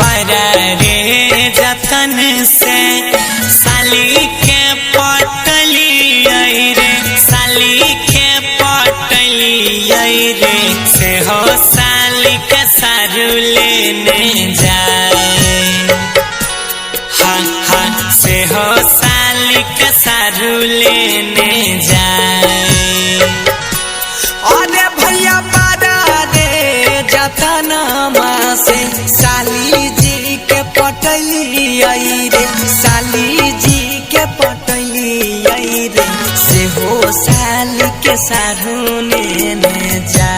बड़ा रे जतन से साली के पटली रे, साली के पटली रे, से हो साली के सारू लेने जाए। हाँ हाँ से हो साली के सारू लेने जाए। अरे भैया बारा रे जतनमा से साली जी के पटली रे, साली जी के पटली रे, से हो साली के सारू लेने जाए।